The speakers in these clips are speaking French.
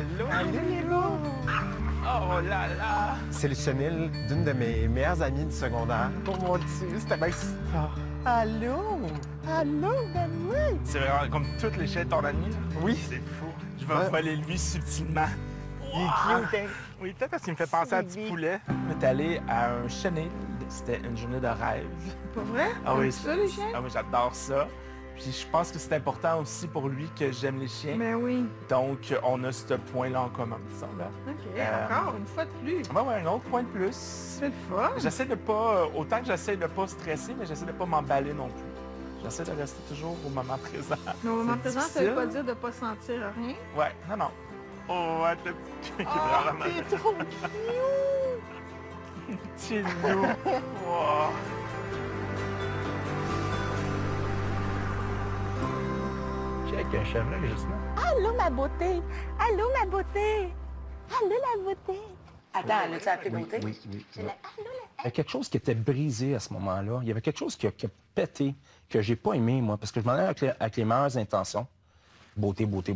Allô? Allô? Oh là là! C'est le chenil d'une de mes meilleures amies du secondaire. Oh mon Dieu, c'était bien excitant. Allô? Allô, ben oui! C'est vraiment comme toutes les chiens de ton ami, là? Oui. C'est fou. Je vais Ouais. voler lui subtilement. Il est cute, hein? Oui, peut-être parce qu'il me fait penser à un petit Baby. poulet. On est allé à un chenil. C'était une journée de rêve. Pas vrai? Ah oui, ça, les chiens? Ah oui, j'adore ça. Puis je pense que c'est important aussi pour lui que j'aime les chiens. Ben oui. Donc, on a ce point-là en commun, disons là. OK, Euh, encore une fois de plus. Ouais, un autre point de plus. C'est le fun. J'essaie de pas, autant que j'essaie de pas stresser, mais j'essaie de pas m'emballer non plus. J'essaie de rester toujours au moment présent. Mais au moment C'est présent, ça veut difficile. pas dire de ne pas sentir rien. Ouais, non. Oh, ouais, le petit qui est vraiment T'es trop cute! petit loup. Wow. Check un chevreuil, justement. Allô, ma beauté! Allô, ma beauté! Allô, la beauté! Attends, l'as-tu appelé beauté? Oui. Allô, Il y a quelque chose qui était brisé à ce moment-là. Il y avait quelque chose qui a pété, que j'ai pas aimé, moi, parce que je m'en allais avec les meilleures intentions. Beauté. Je dis,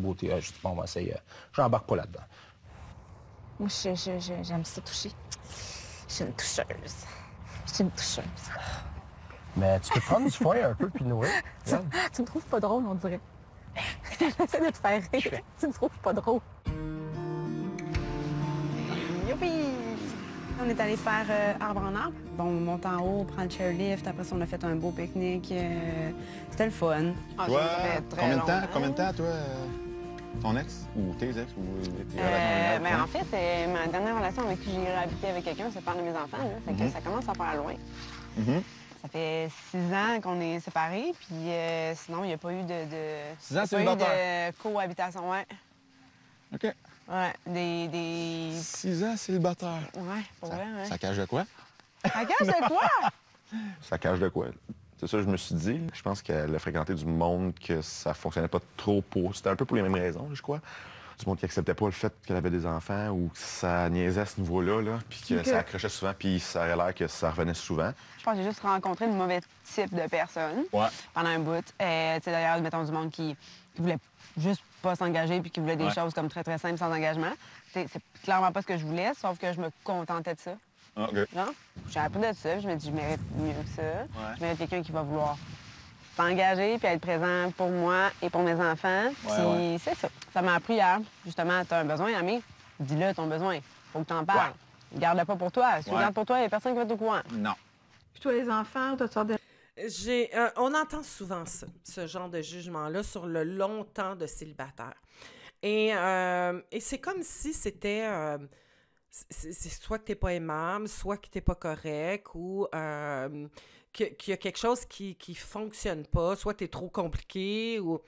bon, on va essayer. J'embarque pas là-dedans. Moi, j'aime ça toucher. Je suis une toucheuse. Je suis une toucheuse. Mais tu peux prendre du foin un peu puis nourrir. Tu me trouves pas drôle, on dirait. J'essaie de te faire rire. Tu me trouves pas drôle. Youpi! On est allé faire arbre en arbre. Bon, on monte en haut, on prend le chairlift. Après ça, on a fait un beau pique-nique. C'était le fun. Toi, combien de temps, toi, ton ex ou tes ex ou tes relations Mais en fait, ma dernière relation avec qui j'ai habité avec quelqu'un, c'est le père de mes enfants. Là. Fait que ça commence à faire loin. Ça fait 6 ans qu'on est séparés, puis sinon, il n'y a pas eu de... 6 ans il y a pas eu célibataire. de cohabitation, ouais. OK. Ouais, des... 6 ans célibataire. Ouais, pour vrai, ouais. Ça cache de quoi? Ça cache de quoi? Ça cache de quoi? C'est ça que je me suis dit. Je pense qu'elle a fréquenté du monde que ça fonctionnait pas trop pour... C'était un peu pour les mêmes raisons, je crois. Du monde qui acceptait pas le fait qu'elle avait des enfants ou que ça niaisait à ce niveau-là, là, puis que ça accrochait souvent, puis ça aurait l'air que ça revenait souvent. Je pense que j'ai juste rencontré le mauvais type de personne pendant un bout. Tu sais, d'ailleurs, mettons du monde qui voulait juste pas s'engager puis qui voulait des choses comme très, très simples sans engagement. C'est clairement pas ce que je voulais, sauf que je me contentais de ça. OK. Non? J'ai appris de ça, puis je me dis, je mérite mieux que ça. Je mérite quelqu'un qui va vouloir s'engager puis être présent pour moi et pour mes enfants. Puis c'est ça. Ça m'a appris à, justement, t'as un besoin, ami, dis-le ton besoin. Faut que t'en parles. Garde-le pas pour toi. Si tu le gardes pour toi, il n'y a personne qui va être au courant. Non. Puis toi, les enfants, t'as sorte de... On entend souvent ça, ce genre de jugement-là sur le long temps de célibataire. Et c'est comme si c'était... c'est soit que t'es pas aimable, soit que t'es pas correct, ou qu'il y a quelque chose qui fonctionne pas, soit t'es trop compliqué, ou...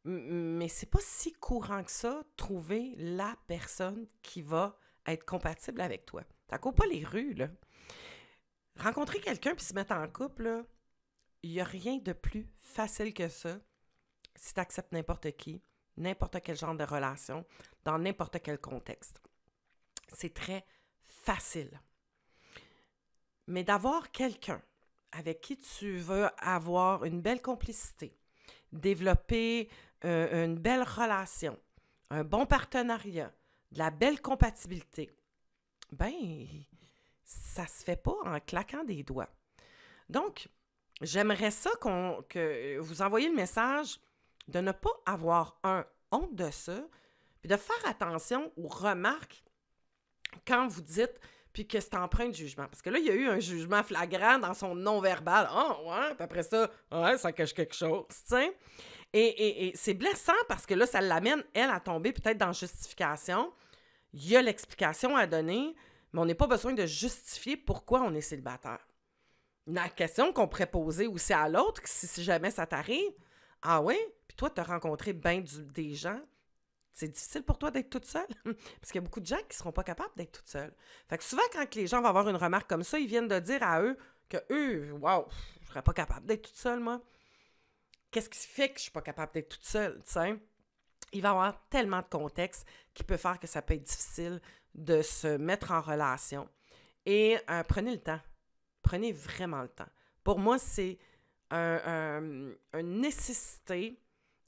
Mais c'est pas si courant que ça, trouver la personne qui va être compatible avec toi. Ça court pas les rues, là. Rencontrer quelqu'un puis se mettre en couple, là, il n'y a rien de plus facile que ça si tu acceptes n'importe qui, n'importe quel genre de relation, dans n'importe quel contexte. C'est très facile. Mais d'avoir quelqu'un avec qui tu veux avoir une belle complicité, développer une belle relation, un bon partenariat, de la belle compatibilité, ben, ça se fait pas en claquant des doigts. Donc, j'aimerais ça que vous envoyiez le message de ne pas avoir honte de ça, puis de faire attention aux remarques quand vous dites, puis que c'est empreint de jugement. Parce que là, il y a eu un jugement flagrant dans son non-verbal. Ah, ouais, puis après ça, ouais, ça cache quelque chose, tiens. Et c'est blessant parce que là, ça l'amène, elle, à tomber peut-être dans la justification. Il y a l'explication à donner, mais on n'a pas besoin de justifier pourquoi on est célibataire. La question qu'on pourrait poser aussi à l'autre, si jamais ça t'arrive, ah oui, puis toi, tu as rencontré bien des gens, c'est difficile pour toi d'être toute seule? Parce qu'il y a beaucoup de gens qui ne seront pas capables d'être toute seule. Fait que souvent, quand les gens vont avoir une remarque comme ça, ils viennent de dire à eux que eux, waouh, je serais pas capable d'être toute seule, moi. Qu'est-ce qui fait que je suis pas capable d'être toute seule, tu sais? Il va y avoir tellement de contexte qui peut faire que ça peut être difficile de se mettre en relation. Et prenez le temps. Prenez vraiment le temps. Pour moi, c'est une nécessité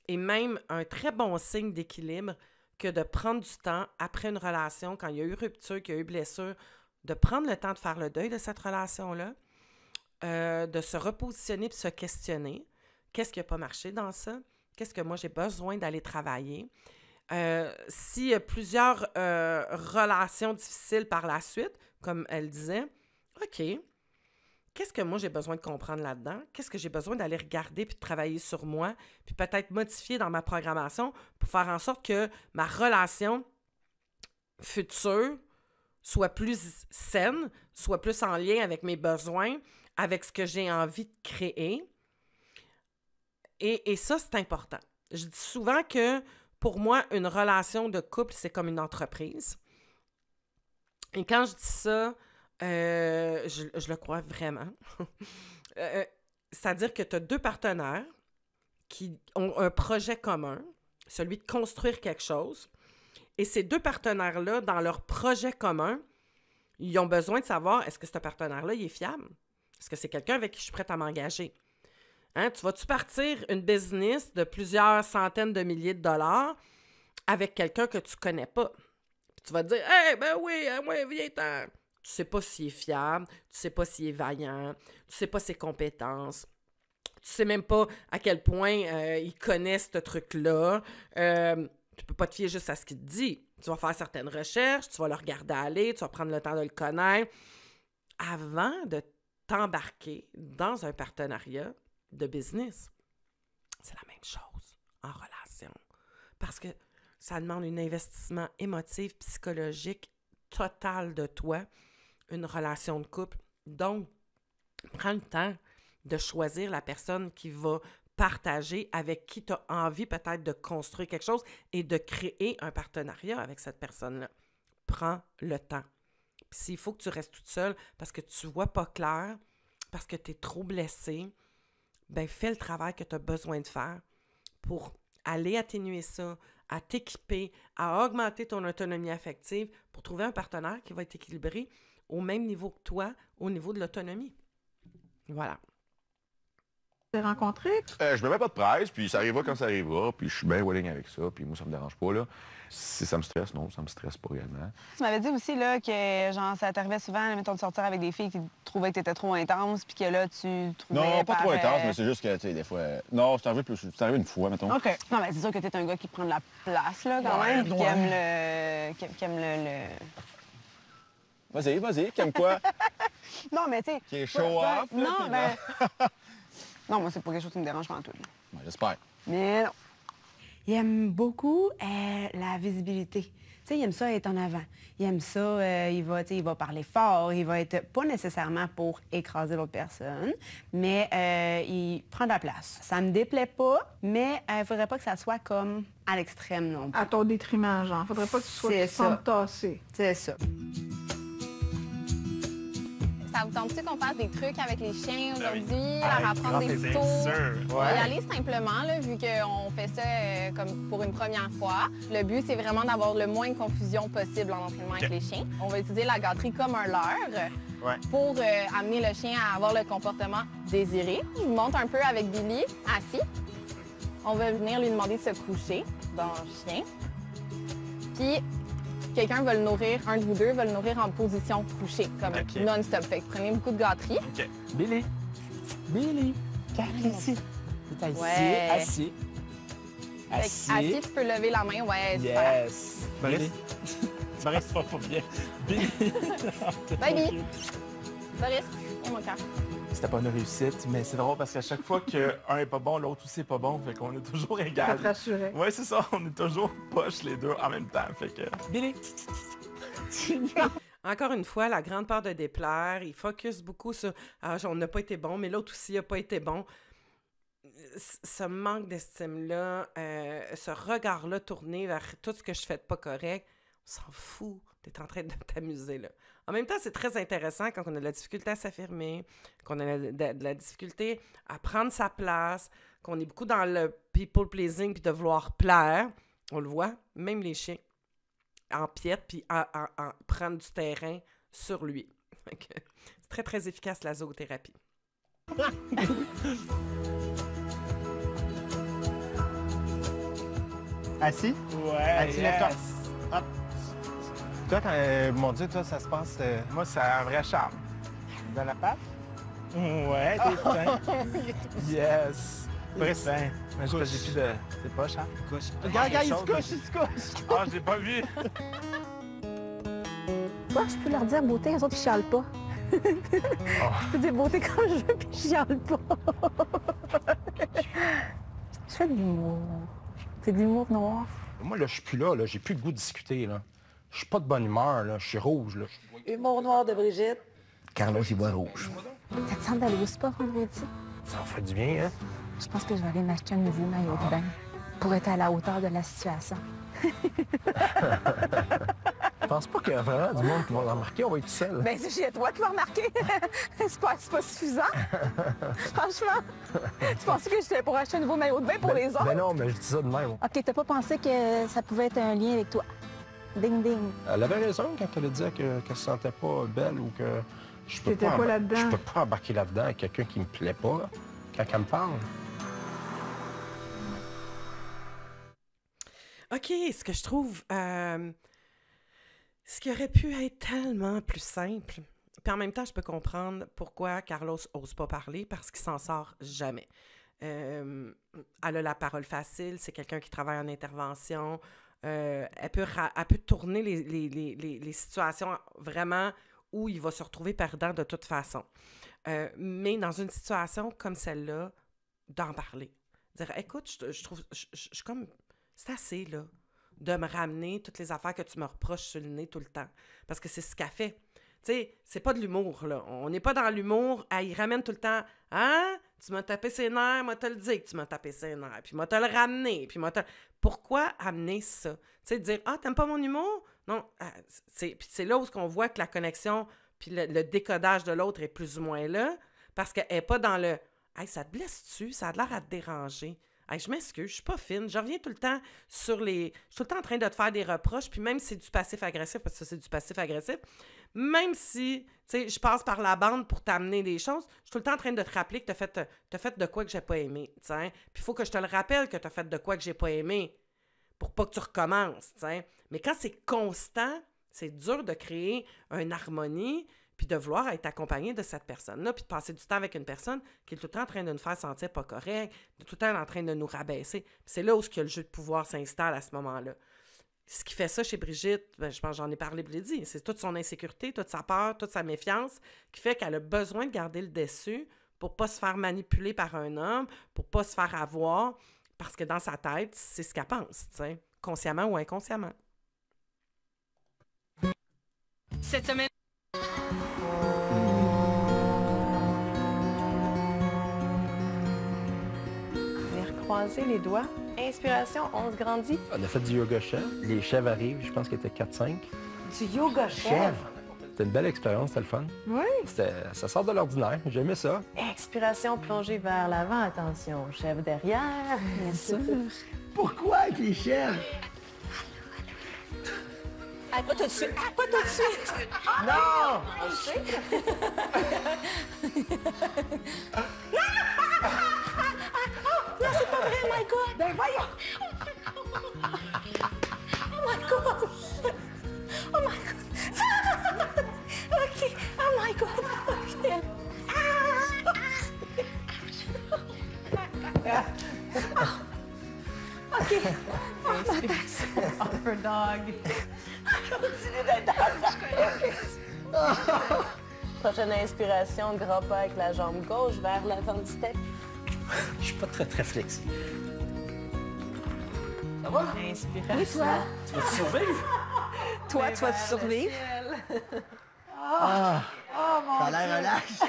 et même un très bon signe d'équilibre que de prendre du temps après une relation, quand il y a eu rupture, qu'il y a eu blessure, de prendre le temps de faire le deuil de cette relation-là, de se repositionner et se questionner. Qu'est-ce qui n'a pas marché dans ça? Qu'est-ce que moi, j'ai besoin d'aller travailler? S'il y a plusieurs relations difficiles par la suite, comme elle disait, OK, qu'est-ce que moi, j'ai besoin de comprendre là-dedans? Qu'est-ce que j'ai besoin d'aller regarder puis de travailler sur moi, puis peut-être modifier dans ma programmation pour faire en sorte que ma relation future soit plus saine, soit plus en lien avec mes besoins, avec ce que j'ai envie de créer. Et ça, c'est important. Je dis souvent que, pour moi, une relation de couple, c'est comme une entreprise. Et quand je dis ça, je le crois vraiment. C'est-à-dire que tu as 2 partenaires qui ont un projet commun, celui de construire quelque chose. Et ces 2 partenaires-là, dans leur projet commun, ils ont besoin de savoir, est-ce que ce partenaire-là, il est fiable? Est-ce que c'est quelqu'un avec qui je suis prête à m'engager? Hein? Tu vas-tu partir une business de plusieurs centaines de milliers de dollars avec quelqu'un que tu connais pas? Puis tu vas te dire, « Hey, ben oui, moi, viens-t'en! » Tu sais pas s'il est fiable, tu sais pas s'il est vaillant, tu sais pas ses compétences, tu sais même pas à quel point il connaît ce truc-là. Tu peux pas te fier juste à ce qu'il te dit. Tu vas faire certaines recherches, tu vas le regarder aller, tu vas prendre le temps de le connaître avant de t'embarquer dans un partenariat de business. C'est la même chose en relation. Parce que ça demande un investissement émotif, psychologique total de toi, une relation de couple. Donc, prends le temps de choisir la personne qui va partager, avec qui tu as envie peut-être de construire quelque chose et de créer un partenariat avec cette personne-là. Prends le temps. Puis s'il faut que tu restes toute seule parce que tu vois pas clair, parce que tu es trop blessée, ben fais le travail que tu as besoin de faire pour aller atténuer ça, à t'équiper, à augmenter ton autonomie affective pour trouver un partenaire qui va être équilibré au même niveau que toi, au niveau de l'autonomie. Voilà. Tu t'es rencontré? Je me mets pas de presse, puis ça arrivera quand ça arrivera, puis je suis bien willing avec ça, puis moi, ça me dérange pas, là. Si ça me stresse, non, ça me stresse pas réellement. Tu m'avais dit aussi là, que genre, ça t'arrivait souvent, mettons, de sortir avec des filles qui trouvaient que t'étais trop intense, puis que là, tu trouvais... Non, pas trop intense, mais c'est juste que, tu sais, des fois... Non, c'est arrivé une fois, mettons. OK. Non, mais c'est sûr que t'es un gars qui prend de la place, là, quand même, puis qui aime le... Vas-y, qui aime quoi? Non, mais tu sais... Qui est show-off, non, mais... Non, moi, c'est pas quelque chose qui me dérange pas en tout. Ouais, j'espère. Mais non. Il aime beaucoup la visibilité. Tu sais, il aime ça être en avant. Il aime ça, il va parler fort, il va être pas nécessairement pour écraser l'autre personne, mais il prend de la place. Ça me déplaît pas, mais il faudrait pas que ça soit comme à l'extrême non plus. À ton détriment, genre. Faudrait pas que tu sois sans tasser. C'est ça. Ça vous tente-tu qu'on fasse des trucs avec les chiens aujourd'hui, Ah, leur apprendre des c'est tutos? sûr. On va y aller simplement, là, vu qu'on fait ça comme pour une première fois. Le but, c'est vraiment d'avoir le moins de confusion possible en entraînement avec les chiens. On va utiliser la gâterie comme un leurre pour amener le chien à avoir le comportement désiré. Je vous montre un peu avec Billy, assis. On va venir lui demander de se coucher dans le chien. Puis, quelqu'un va le nourrir, un de vous deux va le nourrir en position couchée, comme non-stop. Fait que prenez beaucoup de gâterie. OK. Billy! Viens ici. T'es assis, Ouais. assis. Fait que assis, tu peux lever la main. Ouais, super. Yes! Boris? Boris, ça va pas bien. Billy! Bye, Billy. Boris, et mon cœur. C'était pas une réussite, mais c'est drôle parce qu'à chaque fois qu'un est pas bon, l'autre aussi est pas bon. Fait qu'on est toujours Pour égal. te rassurer. Ouais, c'est ça. On est toujours poche les deux en même temps. Fait que... Billy! Encore une fois, la grande peur de déplaire, il focus beaucoup sur « Ah, on n'a pas été bon, mais l'autre aussi n'a pas été bon. » Ce manque d'estime-là, ce regard-là tourné vers tout ce que je fais de pas correct, on s'en fout. Tu es en train de t'amuser, là. En même temps, c'est très intéressant quand on a de la difficulté à s'affirmer, qu'on a de la difficulté à prendre sa place, qu'on est beaucoup dans le people-pleasing puis de vouloir plaire. On le voit, même les chiens empiètent puis en prennent du terrain sur lui. C'est très, très efficace, la zoothérapie. Assis? Ouais, Assis, lève-toi. Hop. Toi, mon Dieu, toi, ça se passe... Moi, c'est un vrai charme. Dans la patte? Ouais, t'es fin. Yes. T'es fin. Mais je j'ai plus de... C'est pas, Charles? Regarde, il se couche. Ah, je l'ai pas vu. Moi, je peux leur dire beauté, eux autres, ils chialent pas. Je peux dire beauté quand je veux, puis ils chialent pas. Je fais de l'humour. C'est de l'humour noir. Moi, là, je suis plus là. J'ai plus le goût de discuter, là. Je suis pas de bonne humeur, là. Je suis rouge, là. Humour noir de Brigitte. Carlos, il voit rouge. Ça te semble d'aller au spa vendredi? Ça en fait du bien, hein? Je pense que je vais aller m'acheter un nouveau maillot de bain pour être à la hauteur de la situation. Je pense pas qu'il y a vraiment du monde qui va le remarquer. On va être tout seul. Ben, c'est chez toi de le remarquer. c'est pas suffisant. Franchement. Tu pensais que j'étais pour acheter un nouveau maillot de bain pour les autres? Ben non, mais je dis ça de même. OK, t'as pas pensé que ça pouvait être un lien avec toi? Ding, ding. Elle avait raison quand elle a dit qu'elle se sentait pas belle ou que je peux T'étais pas là-dedans. Je peux pas embarquer là-dedans avec quelqu'un qui me plaît pas quand elle me parle. OK, ce que je trouve... ce qui aurait pu être tellement plus simple. Puis en même temps, je peux comprendre pourquoi Carlos n'ose pas parler, parce qu'il s'en sort jamais. Elle a la parole facile, c'est quelqu'un qui travaille en intervention. Elle peut tourner les situations vraiment où il va se retrouver perdant de toute façon. Mais dans une situation comme celle-là, d'en parler. Dire, écoute, je trouve, je suis comme, c'est assez, là, de me ramener toutes les affaires que tu me reproches sur le nez tout le temps. Parce que c'est ce qu'elle fait. Tu sais, c'est pas de l'humour, là. On n'est pas dans l'humour. Elle y ramène tout le temps. Hein? Tu m'as tapé ses nerfs, moi te le dis que tu m'as tapé ses nerfs. Puis moi te le ramener. Puis moi te... Pourquoi amener ça? Tu sais, dire, ah, t'aimes pas mon humour? Non. Puis c'est là où on voit que la connexion puis le décodage de l'autre est plus ou moins là. Parce qu'elle n'est pas dans le, hey, ça te blesse-tu? Ça a l'air à te déranger. Hey, je m'excuse, je suis pas fine. Je reviens tout le temps sur les... Je suis tout le temps en train de te faire des reproches, puis même si c'est du passif-agressif, parce que c'est du passif-agressif, même si, tu sais, je passe par la bande pour t'amener des choses, je suis tout le temps en train de te rappeler que t'as fait de quoi que j'ai pas aimé, tu sais. Puis il faut que je te le rappelle que t'as fait de quoi que j'ai pas aimé pour pas que tu recommences, tu sais. Mais quand c'est constant, c'est dur de créer une harmonie puis de vouloir être accompagné de cette personne-là, puis de passer du temps avec une personne qui est tout le temps en train de nous faire sentir pas correct, tout le temps en train de nous rabaisser. Puis c'est là où le jeu de pouvoir s'installe à ce moment-là. Ce qui fait ça chez Brigitte, ben, je pense j'en ai parlé, je l'ai dit, c'est toute son insécurité, toute sa peur, toute sa méfiance qui fait qu'elle a besoin de garder le dessus pour pas se faire manipuler par un homme, pour pas se faire avoir, parce que dans sa tête, c'est ce qu'elle pense, tu sais, consciemment ou inconsciemment. Cette semaine... Croiser les doigts. Inspiration, on se grandit. On a fait du yoga chèvre. Les chèvres arrivent, je pense qu'il était 4-5. Du yoga chèvre? C'était une belle expérience, c'était le fun. Oui. Ça sort de l'ordinaire, j'aimais ça. Expiration, plongée vers l'avant. Attention, chèvre derrière. Bien sûr. Pourquoi avec les chèvres? Ah, pas tout de suite! Ah, pas tout de suite! Non! Non, c'est pas vrai, my God! Ben voyons! Oh my God! Oh my God! OK! Oh my God! OK! OK! Upper dog. Continue d'être Prochaine inspiration, gras pas avec la jambe gauche vers l'avant du step. Je suis pas très flexible. Ça va? Inspiration. Oui, toi? Tu vas te survivre? Toi, tu vas te survivre? Ça a l'air relax.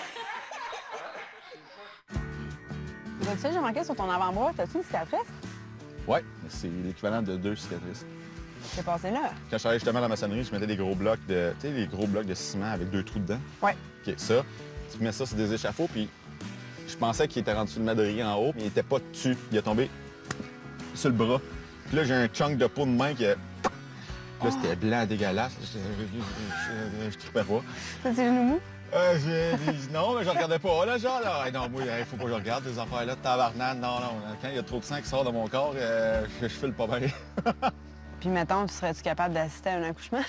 Tu sais, j'ai manqué sur ton avant-bras. T'as-tu une cicatrice? Ouais, c'est l'équivalent de 2 cicatrices. Qu'est-ce passé là? Quand je travaillais justement à la maçonnerie, je mettais des gros blocs de... Tu sais, les gros blocs de ciment avec 2 trous dedans? Ouais. OK, ça, tu mets ça sur des échafauds, puis je pensais qu'il était rendu sur le madrier en haut, mais il était pas dessus. Il est tombé sur le bras. Puis là, j'ai un chunk de peau de main qui... Là, c'était blanc, dégueulasse. Je tripais pas. T'as tes genoux mous? Non, mais je regardais pas, là, genre, là. Hey, non, moi, il faut pas que je regarde ces affaires-là. Tabarnak, non. Quand il y a trop de sang qui sort de mon corps, je file pas bien. Puis, mettons, tu serais-tu capable d'assister à un accouchement?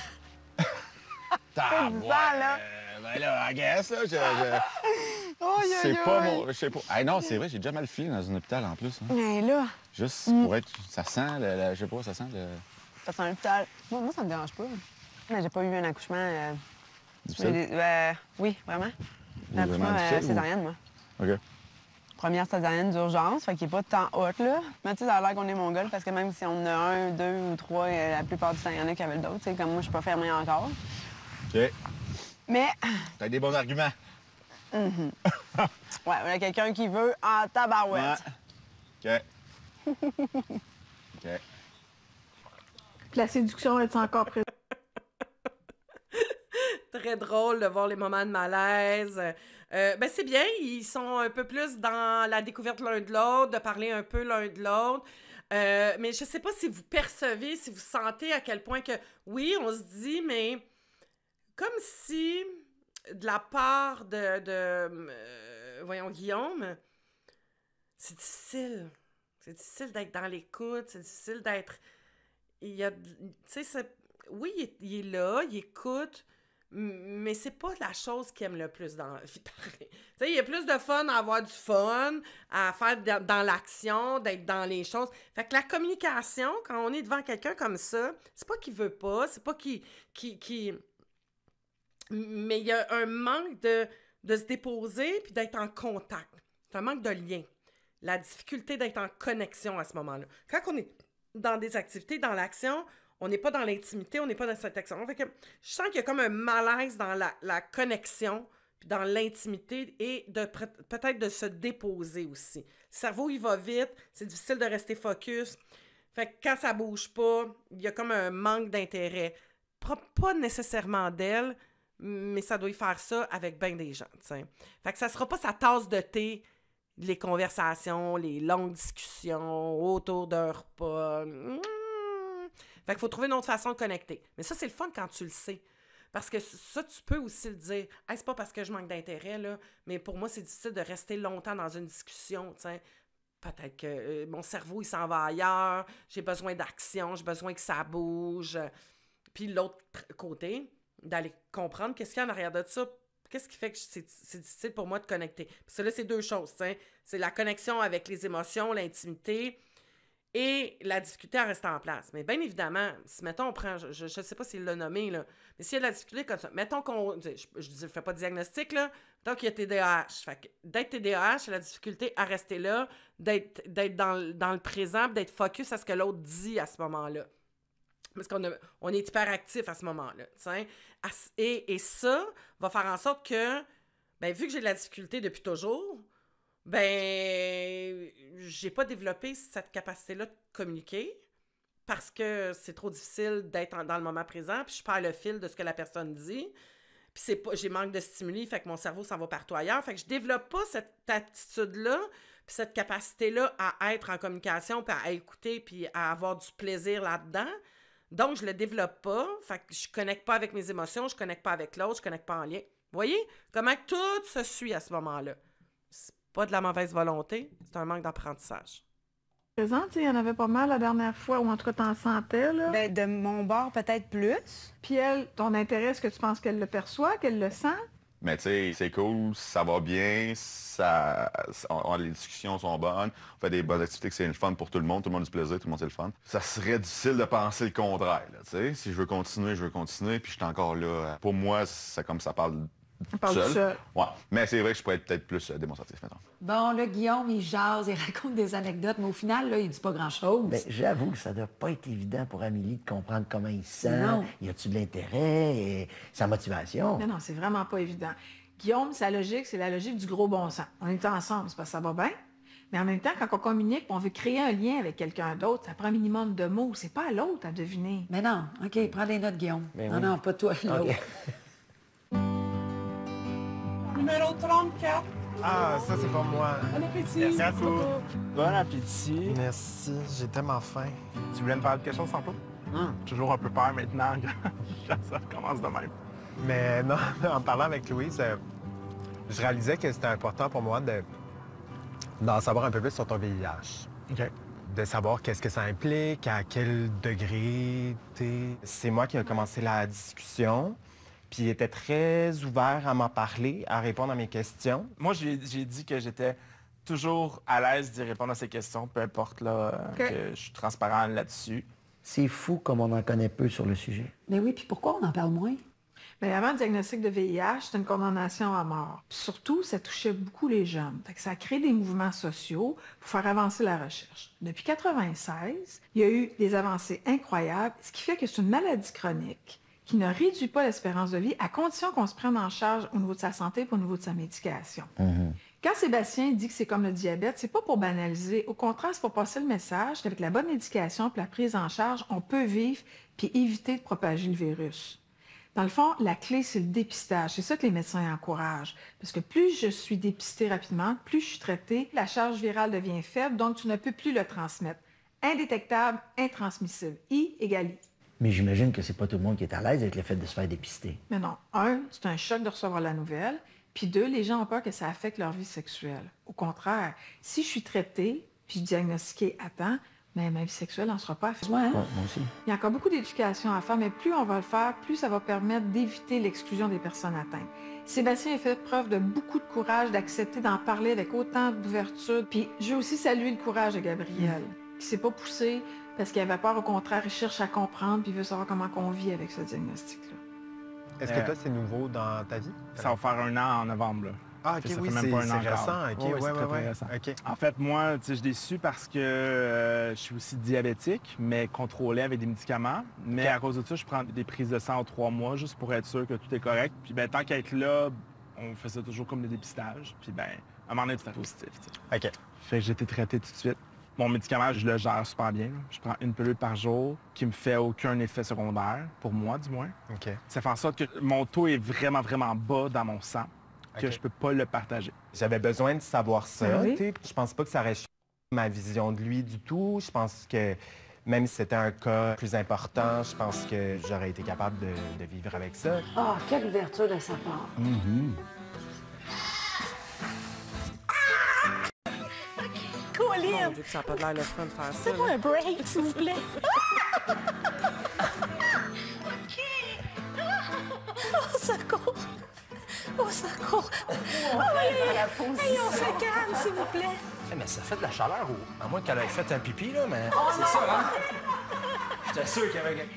T'as là. Ben là, I guess, là, c'est pas mon... Je sais pas. Hey, non, c'est vrai, j'ai déjà mal filé dans un hôpital, en plus. Hein. Mais là... Juste pour être... Ça sent, je sais pas, ça sent le... Ça sent un hôpital. Moi, ça me dérange pas. Mais j'ai pas eu un accouchement... Difficile? Oui, vraiment. Un accouchement césarienne, moi. OK. Première césarienne d'urgence, fait qu'il est pas tant haute, là. Mais tu sais, ça a l'air qu'on est mongol, parce que même si on en a un, deux ou trois, la plupart du temps, il y en a qui avaient le dos. Tu sais, comme moi, je suis pas fermée encore. OK. Mais... T'as des bons arguments. Ouais, il y a quelqu'un qui veut en tabarouette. Ouais. OK. OK. La séduction est encore présente? Très drôle de voir les moments de malaise. Ben c'est bien, ils sont un peu plus dans la découverte l'un de l'autre, de parler un peu l'un de l'autre. Mais je sais pas si vous percevez, si vous sentez à quel point que, oui, on se dit, mais comme si, de la part voyons, Guillaume, c'est difficile. C'est difficile d'être dans l'écoute, c'est difficile d'être... Il y a... Tu sais, oui, il est là, il écoute, mais c'est pas la chose qu'il aime le plus dans la vie. Tu sais, il y a plus de fun à avoir du fun, à faire dans l'action, d'être dans les choses. Fait que la communication, quand on est devant quelqu'un comme ça, c'est pas qu'il veut pas, c'est pas qu'il... Mais il y a un manque de se déposer puis d'être en contact. C'est un manque de lien. La difficulté d'être en connexion à ce moment-là. Quand on est dans des activités, dans l'action, on n'est pas dans l'intimité, on n'est pas dans cette action. Fait que je sens qu'il y a comme un malaise dans la connexion, puis dans l'intimité et peut-être de se déposer aussi. Le cerveau, il va vite, c'est difficile de rester focus. Fait que quand ça bouge pas, il y a comme un manque d'intérêt. Pas nécessairement d'elle, mais ça doit y faire ça avec bien des gens, t'sais. Fait que ça sera pas sa tasse de thé, les conversations, les longues discussions autour d'un repas. Fait qu'il faut trouver une autre façon de connecter. Mais ça, c'est le fun quand tu le sais. Parce que ça, tu peux aussi le dire. Hey, c'est pas parce que je manque d'intérêt, là, mais pour moi, c'est difficile de rester longtemps dans une discussion, t'sais. Peut-être que mon cerveau, il s'en va ailleurs, j'ai besoin d'action, j'ai besoin que ça bouge. Puis l'autre côté, d'aller comprendre qu'est-ce qu'il y a en arrière de ça. Qu'est-ce qui fait que c'est difficile pour moi de connecter? Parce que là, c'est deux choses. T'sais. C'est la connexion avec les émotions, l'intimité et la difficulté à rester en place. Mais bien évidemment, si, mettons, on prend... Je ne sais pas s'il l'a nommé, là, mais s'il y a de la difficulté comme ça, mettons qu'on... Je ne fais pas de diagnostic, là. Mettons qu'il y a TDAH. Fait que d'être TDAH, c'est la difficulté à rester là, d'être dans le présent, d'être focus à ce que l'autre dit à ce moment-là. Parce qu'on est hyperactif à ce moment-là. Et ça va faire en sorte que, ben, vu que j'ai de la difficulté depuis toujours, ben, j'ai pas développé cette capacité-là de communiquer parce que c'est trop difficile d'être dans le moment présent, puis je perds le fil de ce que la personne dit. Puis j'ai manque de stimuli, fait que mon cerveau s'en va partout ailleurs. Fait que je développe pas cette aptitude-là, puis cette capacité-là à être en communication, puis à écouter, puis à avoir du plaisir là-dedans. Donc, je le développe pas, fait que je connecte pas avec mes émotions, je connecte pas avec l'autre, je connecte pas en lien. Vous voyez comment tout se suit à ce moment-là? C'est pas de la mauvaise volonté, c'est un manque d'apprentissage. Présente, il y en avait pas mal la dernière fois, ou en tout cas, t'en sentais, là? Ben, de mon bord, peut-être plus. Puis elle, ton intérêt, est-ce que tu penses qu'elle le perçoit, qu'elle le sent? Mais tu sais, c'est cool, ça va bien, les discussions sont bonnes, on fait des bonnes activités, que c'est le fun pour tout le monde a du plaisir, tout le monde c'est le fun. Ça serait difficile de penser le contraire, tu sais. Si je veux continuer, puis je suis encore là. Pour moi, c'est comme ça parle seul. Ouais. Mais c'est vrai que je pourrais être peut-être plus démonstratif, maintenant. Bon, là, Guillaume, il jase, il raconte des anecdotes, mais au final, là, il dit pas grand-chose. Bien, j'avoue que ça doit pas être évident pour Amélie de comprendre comment il se sent. Non. Y a-tu de l'intérêt et sa motivation? Non, c'est vraiment pas évident. Guillaume, sa logique, c'est la logique du gros bon sens. On est ensemble, c'est parce que ça va bien. Mais en même temps, quand on communique, on veut créer un lien avec quelqu'un d'autre, ça prend un minimum de mots. C'est pas à l'autre à deviner. Mais non, OK, prends des notes, Guillaume. Ben non, oui. non, pas toi, l'autre. Okay. Numéro 34. Ah, ça, c'est pour moi. Bon appétit. Merci à vous. Bon appétit. Merci, j'ai tellement faim. Tu voulais me parler de quelque chose tantôt? Toujours un peu peur maintenant. Ça commence de même. Mais non, en parlant avec Louise, Je réalisais que c'était important pour moi d'en savoir un peu plus sur ton VIH. OK. De savoir qu'est-ce que ça implique, à quel degré t'es. C'est moi qui ai commencé la discussion, puis il était très ouvert à m'en parler, à répondre à mes questions. Moi, j'ai dit que j'étais toujours à l'aise d'y répondre à ces questions, peu importe là, que je suis transparent là-dessus. C'est fou comme on en connaît peu sur le sujet. Mais oui, puis pourquoi on en parle moins? Bien, avant le diagnostic de VIH, c'était une condamnation à mort. Puis surtout, ça touchait beaucoup les jeunes. Fait que ça a créé des mouvements sociaux pour faire avancer la recherche. Depuis 1996, il y a eu des avancées incroyables, ce qui fait que c'est une maladie chronique qui ne réduit pas l'espérance de vie à condition qu'on se prenne en charge au niveau de sa santé et au niveau de sa médication. Quand Sébastien dit que c'est comme le diabète, c'est pas pour banaliser. Au contraire, c'est pour passer le message qu'avec la bonne médication et la prise en charge, on peut vivre puis éviter de propager le virus. Dans le fond, la clé, c'est le dépistage. C'est ça que les médecins encouragent. Parce que plus je suis dépistée rapidement, plus je suis traitée, la charge virale devient faible, donc tu ne peux plus le transmettre. Indétectable, intransmissible. I égale I. Mais j'imagine que c'est pas tout le monde qui est à l'aise avec le fait de se faire dépister. Mais non. 1, c'est un choc de recevoir la nouvelle. Puis 2, les gens ont peur que ça affecte leur vie sexuelle. Au contraire, si je suis traitée, puis diagnostiquée à temps, mais ma vie sexuelle n'en sera pas affectée. Moi aussi. Il y a encore beaucoup d'éducation à faire, mais plus on va le faire, plus ça va permettre d'éviter l'exclusion des personnes atteintes. Sébastien a fait preuve de beaucoup de courage, d'accepter d'en parler avec autant d'ouverture. Puis je veux aussi saluer le courage de Gabriel, qui s'est pas poussé parce qu'il avait peur. Au contraire, il cherche à comprendre, puis il veut savoir comment on vit avec ce diagnostic-là. Est-ce que toi, c'est nouveau dans ta vie? Ça va faire 1 an en novembre, là. Ah, OK, ça oui, fait même pas un an récent. OK, ouais, c'est très récent. OK. En fait, moi, je l'ai su parce que je suis aussi diabétique, mais contrôlé avec des médicaments. Mais à cause de ça, je prends des prises de sang en 3 mois, juste pour être sûr que tout est correct. Puis ben, tant qu'à être là, on fait ça toujours comme des dépistages. Puis ben, à un moment donné, tu fais positif. T'sais. OK. Fait que j'ai été traité tout de suite. Mon médicament, je le gère super bien. Là. Je prends une pilule par jour qui me fait aucun effet secondaire, pour moi du moins. OK. Ça fait en sorte que mon taux est vraiment, vraiment bas dans mon sang, que je peux pas le partager. J'avais besoin de savoir ça. Oui. Je pense pas que ça aurait changé ma vision de lui du tout. Je pense que même si c'était un cas plus important, je pense que j'aurais été capable de vivre avec ça. Ah, quelle ouverture de sa part. Mon Dieu, que ça n'a pas l'air le fun de faire ça. C'est moi un break, s'il vous plaît. Oh, ça court. Oh, ça court. Hey, on se calme, s'il vous plaît. Hey, mais ça fait de la chaleur, à moins qu'elle ait fait un pipi, là, mais c'est ça, hein? J'étais sûr qu'il y avait...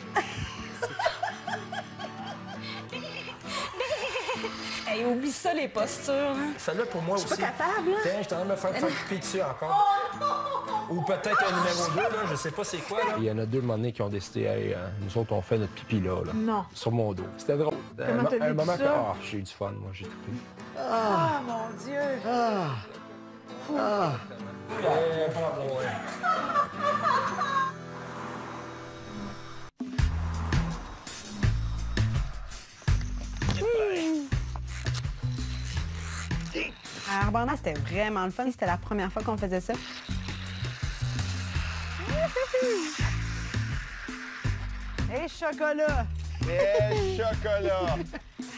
Hey, oublie ça, les postures. Hein. Celle-là, pour moi aussi. Je suis pas capable, là. Tiens, je t'en train de me faire pipi dessus encore. Oh non! Ou peut-être un numéro 2, là, je sais pas c'est quoi, là. Il y en a 2 moments donné qui ont décidé, hey, nous autres, on fait notre pipi là. Non. Sur mon dos. C'était drôle. Comment t'as vécu ça? Ah, j'ai eu du fun, moi, j'ai trippé. Ah, mon Dieu! À Arbona, c'était vraiment le fun. C'était la première fois qu'on faisait ça. Hey, chocolat! Hey, chocolat!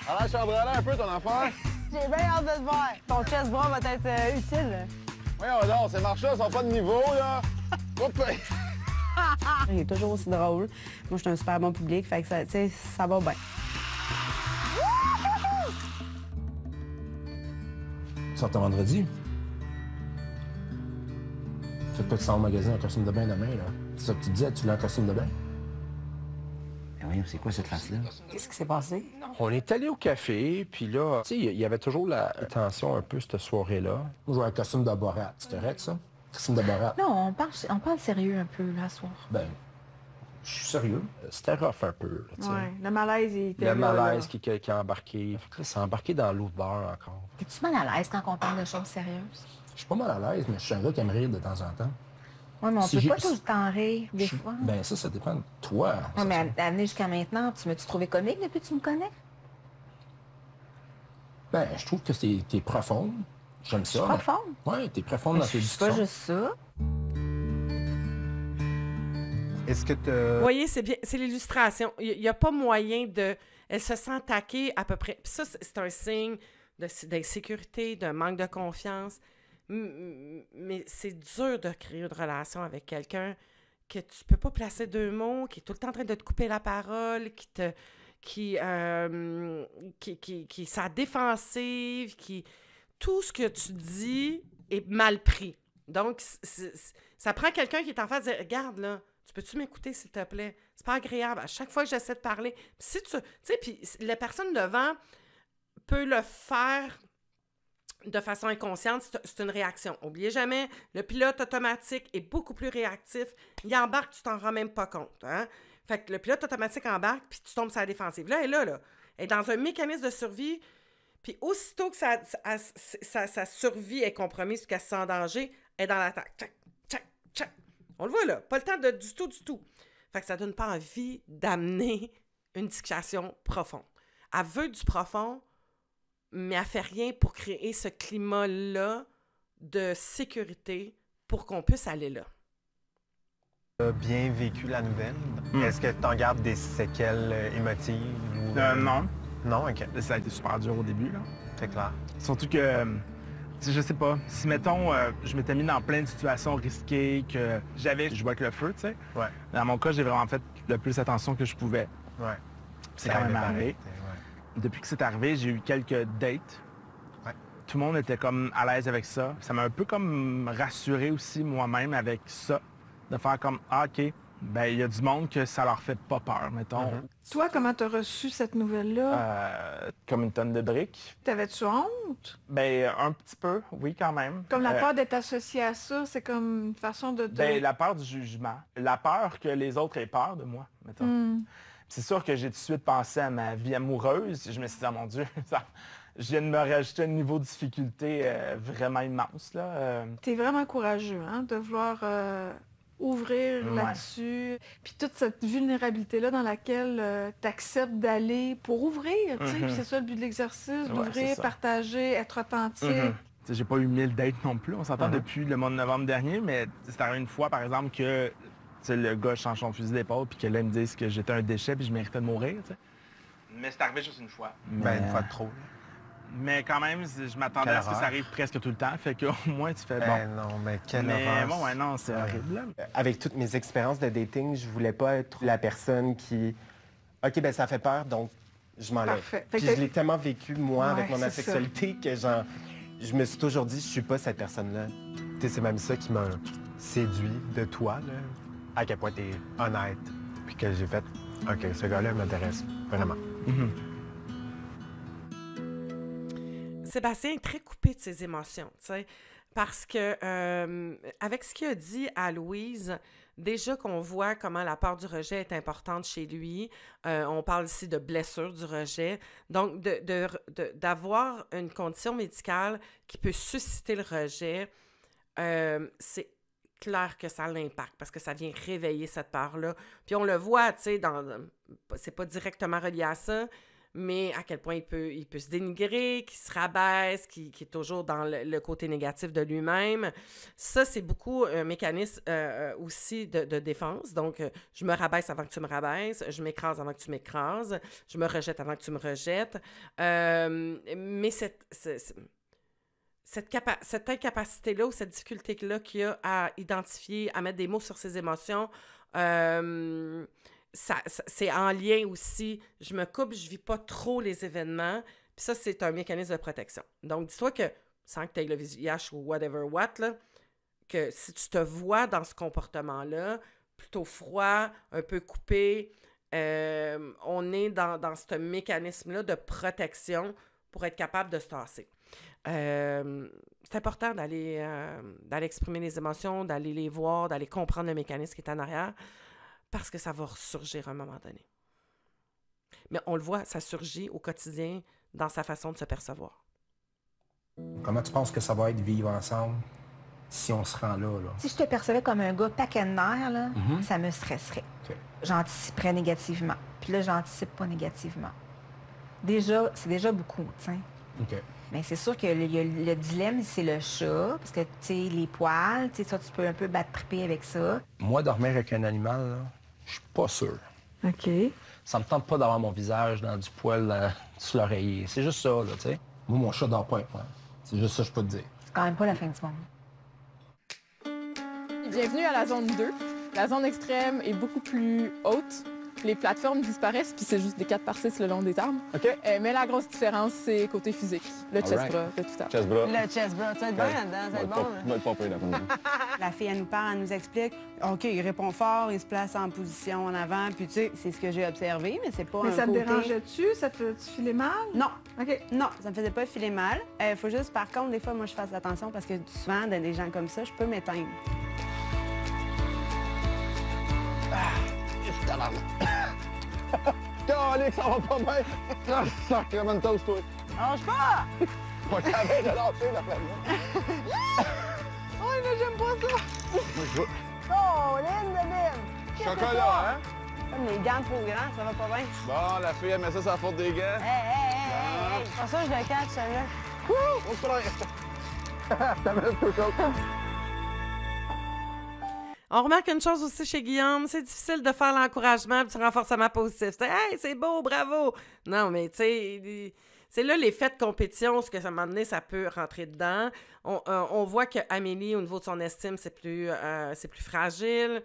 Alors, chambranler un peu ton affaire? J'ai bien hâte de te voir. Ton chest bras va être utile. Voyons donc, ces marches-là sont pas de niveau, là. Il est toujours aussi drôle. Moi, je suis un super bon public, fait que ça, ça va bien. Tu sors ton vendredi? Fais pas que tu sors au magasin en costume de bain demain, là. C'est ça que tu disais, tu l'as en costume de bain? Mais voyons, c'est quoi cette face-là? Qu'est-ce qui s'est passé? On est allé au café, puis là, tu sais, il y avait toujours la tension un peu cette soirée-là. Moi, j'ai un costume de Borat, c'est correct, ça? Costume de Borat. Non, on parle sérieux un peu, là, ce soir. Ben, je suis sérieux. C'était rough un peu, là, tu sais. Ouais, le malaise, il était Le là, malaise là. qui a embarqué. Fait que là, c'est embarqué dans l'eau de beurre encore. Es-tu mal à l'aise quand on parle de choses sérieuses? Je suis pas mal à l'aise, mais je suis un gars qui aime rire de temps en temps. Oui, mais on Si peut j'ai- pas tout le temps rire, des fois. Ben ça dépend de toi. Ouais, mais à venir jusqu'à maintenant, tu m'as-tu trouvé comique depuis que tu me connais? Ben, je trouve que t'es profonde. J'aime ça. Je suis profonde? Ouais, t'es profonde dans tes C'est discussions. pas juste ça. Est-ce que tu... Vous voyez, c'est bien, c'est l'illustration. Il n'y a pas moyen de... Elle se sent attaquée à peu près. Puis ça, c'est un signe d'insécurité, de manque de confiance. Mais c'est dur de créer une relation avec quelqu'un que tu peux pas placer 2 mots, qui est tout le temps en train de te couper la parole, qui est sa défensive, tout ce que tu dis est mal pris. Donc, ça prend quelqu'un qui est en face de dire « Regarde, là, tu peux-tu m'écouter, s'il te plaît? C'est pas agréable. À chaque fois que j'essaie de parler... » Si tu sais, puis la personne devant peut le faire de façon inconsciente, c'est une réaction. N'oubliez jamais, le pilote automatique est beaucoup plus réactif. Il embarque, tu t'en rends même pas compte. Hein? Fait que le pilote automatique embarque, puis tu tombes sur la défensive. Là, elle est dans un mécanisme de survie, puis aussitôt que sa survie est compromise, qu'elle se sent en danger, elle est dans l'attaque. Tchac, tchac, tchac. On le voit là, pas le temps du tout. Fait que ça donne pas envie d'amener une discussion profonde. Elle veut du profond, mais elle fait rien pour créer ce climat-là de sécurité pour qu'on puisse aller là. Tu as bien vécu la nouvelle. Est-ce que tu en gardes des séquelles émotives? Non. Non? OK. Ça a été super dur au début, là. C'est clair. Surtout que, je sais pas, si, mettons, je m'étais mis dans plein de situations risquées, que je jouais avec le feu, tu sais. Ouais. Dans mon cas, j'ai vraiment fait le plus attention que je pouvais. Ouais. C'est quand même arrivé. Depuis que c'est arrivé, j'ai eu quelques dates. Ouais. Tout le monde était comme à l'aise avec ça. Ça m'a un peu comme rassuré aussi moi-même avec ça. De faire comme, ah, OK, ben il y a du monde que ça leur fait pas peur, mettons. Toi, comment t'as reçu cette nouvelle-là? Comme une tonne de briques. T'avais-tu honte? Ben un petit peu, oui, quand même. Comme la peur d'être associé à ça, c'est comme une façon de... Ben la peur du jugement. La peur que les autres aient peur de moi, mettons. C'est sûr que j'ai tout de suite pensé à ma vie amoureuse. Je me suis dit, oh mon Dieu, je viens de me rajouter un niveau de difficulté vraiment immense, là. T'es vraiment courageux, hein, de vouloir ouvrir là-dessus. Puis toute cette vulnérabilité-là dans laquelle t'acceptes d'aller pour ouvrir, tu sais. Puis c'est ça le but de l'exercice, d'ouvrir, partager, être authentique. J'ai pas eu 1000 dates non plus. On s'entend depuis le mois de novembre dernier, mais c'est arrivé une fois, par exemple, que le gars change son fusil d'épaule puis que là, il me dise que j'étais un déchet puis je méritais de mourir, t'sais. Mais c'est arrivé juste une fois. Ben, une fois de trop. Mais quand même, je m'attendais à ce que ça arrive presque tout le temps. Fait qu'au moins, tu fais non, mais quelle horreur. Bon, non, c'est horrible. Avec toutes mes expériences de dating, je voulais pas être la personne qui... OK, ben ça fait peur, donc je m'enlève. Puis je l'ai tellement vécu, moi, avec mon asexualité, que je me suis toujours dit, je suis pas cette personne-là. C'est même ça qui m'a séduit de toi, là. À quel point tu es honnête. Puis que j'ai fait, OK, ce gars-là m'intéresse vraiment. Sébastien est très coupé de ses émotions, tu sais, parce que avec ce qu'il a dit à Louise, déjà qu'on voit comment la peur du rejet est importante chez lui. On parle ici de blessure du rejet. Donc, d'avoir une condition médicale qui peut susciter le rejet, c'est clair que ça l'impacte parce que ça vient réveiller cette part-là. Puis on le voit, tu sais, c'est pas directement relié à ça, mais à quel point il peut se dénigrer, qu'il se rabaisse, qu'il est toujours dans le côté négatif de lui-même. Ça, c'est beaucoup un mécanisme aussi de défense. Donc, je me rabaisse avant que tu me rabaisses, je m'écrase avant que tu m'écrases, je me rejette avant que tu me rejettes. Mais cette incapacité-là ou cette difficulté-là qu'il y a à identifier, à mettre des mots sur ses émotions, c'est en lien aussi. Je me coupe, je vis pas trop les événements. Puis ça, c'est un mécanisme de protection. Donc, dis-toi que, sans que tu aies le VIH ou whatever what, là, que si tu te vois dans ce comportement-là, plutôt froid, un peu coupé, on est dans ce mécanisme-là de protection pour être capable de se tasser. C'est important d'aller exprimer les émotions, d'aller les voir, d'aller comprendre le mécanisme qui est en arrière, parce que ça va ressurgir à un moment donné. Mais on le voit, ça surgit au quotidien dans sa façon de se percevoir. Comment tu penses que ça va être vivre ensemble si on se rend là? Si je te percevais comme un gars paquet de nerfs, là, ça me stresserait. Okay. J'anticiperais négativement. Puis là, j'anticipe pas négativement. Déjà, c'est déjà beaucoup, tu sais. OK. Mais c'est sûr que le dilemme, c'est le chat, parce que, tu sais, les poils, tu sais, ça, tu peux un peu battre-triper avec ça. Moi, dormir avec un animal, là, je suis pas sûr. OK. Ça me tente pas d'avoir mon visage dans du poil sur l'oreiller. C'est juste ça, là, tu sais. Moi, mon chat dort pas avec moi. C'est juste ça que je peux te dire. C'est quand même pas la fin du monde. Bienvenue à la zone 2. La zone extrême est beaucoup plus haute. Les plateformes disparaissent, puis c'est juste des 4x6 le long des tables. OK. Mais la grosse différence, c'est côté physique. Le chest bras de tout à l'heure. Chest bras. Le chest bras, tu vas être bien là-dedans, ça va être bon. Va être pas pire, là. La fille, elle nous parle, elle nous explique. OK, il répond fort, il se place en position en avant, puis tu sais, c'est ce que j'ai observé, mais c'est pas Mais un ça te côté... dérangeait-tu? Ça te filait mal? Non. OK. Non, ça me faisait pas filer mal. Il faut juste, par contre, des fois, moi, je fasse attention parce que souvent, dans des gens comme ça, je peux m'éteindre. Calique, ça va pas bien! Ah, sacrément de toast, toi! Lâche pas! Moi, je t'avais de lâcher, la femme. Oh, mais j'aime pas ça! Moi, je veux... Oh, Lynn de Bim! Chocolat, hein? Comme les gants trop grands, ça va pas bien. Bon, la fille, elle met ça sur la faute des gants. Hey! C'est pour ça que je le catch, celui-là. On se prend. T'amènes tout ça. On remarque une chose aussi chez Guillaume, c'est difficile de faire l'encouragement et du renforcement positif. C'est « Hey, c'est beau, bravo! » Non, mais tu sais, c'est là l'effet de compétition, ce que ça m'a donné, ça peut rentrer dedans. On voit qu'Amélie, au niveau de son estime, c'est plus fragile.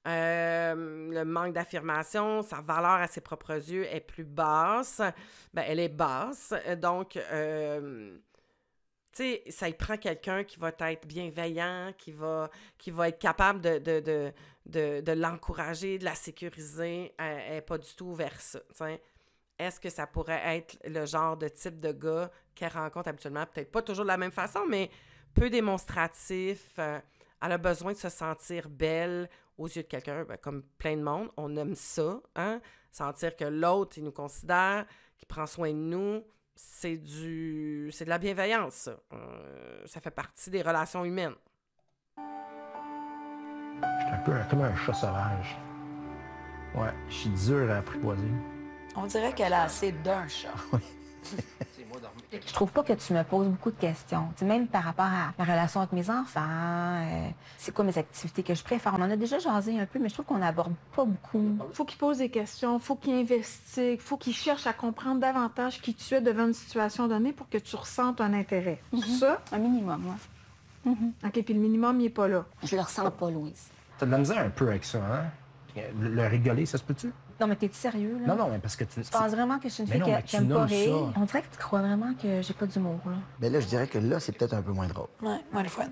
Le manque d'affirmation, sa valeur à ses propres yeux est plus basse. Ben, elle est basse. Donc, tu sais, ça y prend quelqu'un qui va être bienveillant, qui va être capable de l'encourager, de la sécuriser. Elle n'est pas du tout vers ça, t'sais. Est-ce que ça pourrait être le genre de type de gars qu'elle rencontre habituellement? Peut-être pas toujours de la même façon, mais peu démonstratif. Elle a besoin de se sentir belle aux yeux de quelqu'un, ben, comme plein de monde. On aime ça, hein? Sentir que l'autre, il nous considère, qu'il prend soin de nous. C'est de la bienveillance, ça. Ça fait partie des relations humaines. Je suis un peu comme un chat sauvage. Ouais, je suis dur à apprivoiser. On dirait qu'elle a assez d'un chat. Je trouve pas que tu me poses beaucoup de questions. Tu sais, même par rapport à ma relation avec mes enfants, c'est quoi mes activités que je préfère. On en a déjà jasé un peu, mais je trouve qu'on n'aborde pas beaucoup. Faut qu'il pose des questions, faut qu'il investigue, faut qu'il cherche à comprendre davantage qui tu es devant une situation donnée pour que tu ressentes un intérêt. C'est ça? Un minimum, oui. OK, puis le minimum, il n'est pas là. Je le ressens pas, Louise. T'as de la misère un peu avec ça, hein? Le rigoler, ça se peut-tu? Non, mais t'es sérieux, là? Non, mais parce que tu... Tu penses vraiment que je suis une fille qui aime pas rire? On dirait que tu crois vraiment que j'ai pas d'humour, là. Mais là, je dirais que là, c'est peut-être un peu moins drôle. Ouais, moins le fun.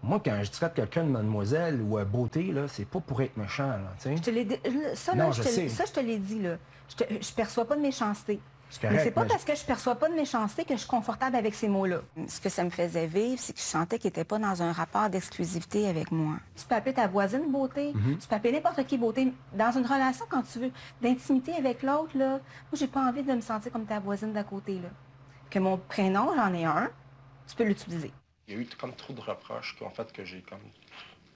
Moi, quand je traite quelqu'un de mademoiselle ou beauté, là, c'est pas pour être méchant, là, tu sais. Je te l'ai dit... Ça, là, je te l'ai dit, là. Je perçois pas de méchanceté. Mais c'est pas parce que je perçois pas de méchanceté que je suis confortable avec ces mots-là. Ce que ça me faisait vivre, c'est que je sentais qu'il n'était pas dans un rapport d'exclusivité avec moi. Tu peux appeler ta voisine beauté, tu peux appeler n'importe qui beauté. Dans une relation, quand tu veux, d'intimité avec l'autre, là, moi, j'ai pas envie de me sentir comme ta voisine d'à côté, là. Que mon prénom, j'en ai un, tu peux l'utiliser. Il y a eu comme trop de reproches en fait que j'ai comme...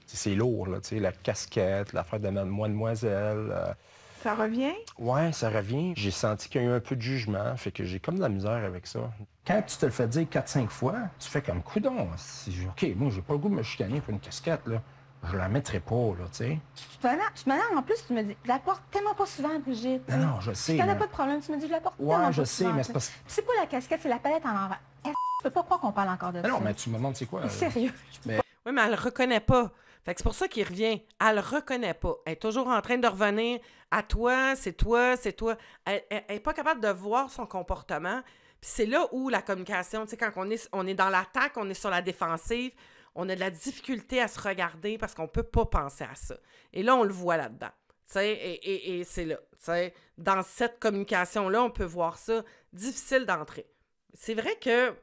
C'est lourd, là, tu sais, la casquette, l'affaire de mademoiselle... Ça revient? Ouais, ça revient. J'ai senti qu'il y a eu un peu de jugement, fait que j'ai comme de la misère avec ça. Quand tu te le fais dire 4-5 fois, tu fais comme coudon. OK, moi, j'ai pas le goût de me chicaner pour une casquette, là. Je la mettrai pas, là, tu sais. En plus, tu me dis, je la porte tellement pas souvent, Brigitte. Non, je sais. T'en as pas de problème, tu me dis, je la porte tellement pas souvent. Ouais, je sais, mais c'est parce que... C'est pas la casquette, c'est la palette en envers. Je peux pas croire qu'on parle encore de ça. Non, mais tu me demandes c'est quoi? Sérieux? Oui, mais elle le reconnaît pas. Fait que c'est pour ça qu'il revient. Elle le reconnaît pas. Elle est toujours en train de revenir à toi, c'est toi, c'est toi. Elle est pas capable de voir son comportement. Puis c'est là où la communication, tu sais, quand on est dans l'attaque, on est sur la défensive, on a de la difficulté à se regarder parce qu'on peut pas penser à ça. Et là, on le voit là-dedans. Tu sais, et c'est là. Tu sais, dans cette communication-là, on peut voir ça difficile d'entrer. C'est vrai que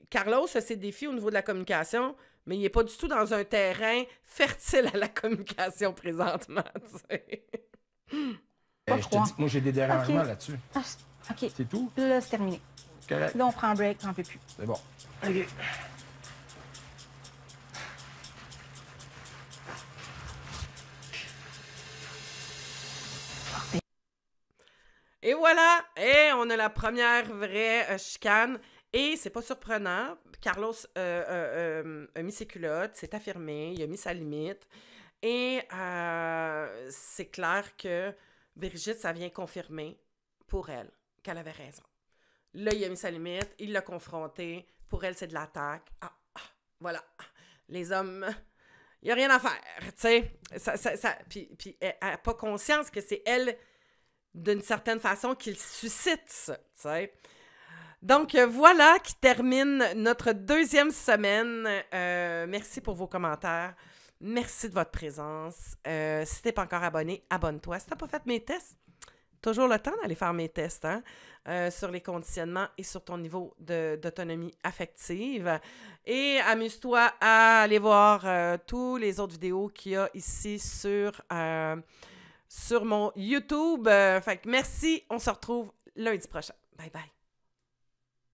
Carlos a ses défis au niveau de la communication, mais il n'est pas du tout dans un terrain fertile à la communication présentement, tu sais. Je te dis, moi, j'ai des dérangements là-dessus. Ah, OK. C'est tout? Là, c'est terminé. Correct. Là, on prend un break, j'en peux plus. C'est bon. OK. Et voilà! Et on a la première vraie chicane. Et c'est pas surprenant. Carlos a mis ses culottes, s'est affirmé, il a mis sa limite. Et c'est clair que Brigitte, ça vient confirmer pour elle qu'elle avait raison. Là, il a mis sa limite, il l'a confronté. Pour elle, c'est de l'attaque. Voilà. Les hommes, il n'y a rien à faire, tu sais. Puis elle n'a pas conscience que c'est elle, d'une certaine façon, qui le suscite ça, tu sais. Donc, voilà qui termine notre 2e semaine. Merci pour vos commentaires. Merci de votre présence. Si tu n'es pas encore abonné, abonne-toi. Si tu n'as pas fait mes tests, toujours le temps d'aller faire mes tests sur les conditionnements et sur ton niveau d'autonomie affective. Et amuse-toi à aller voir tous les autres vidéos qu'il y a ici sur mon YouTube. Fait que merci. On se retrouve lundi prochain. Bye bye.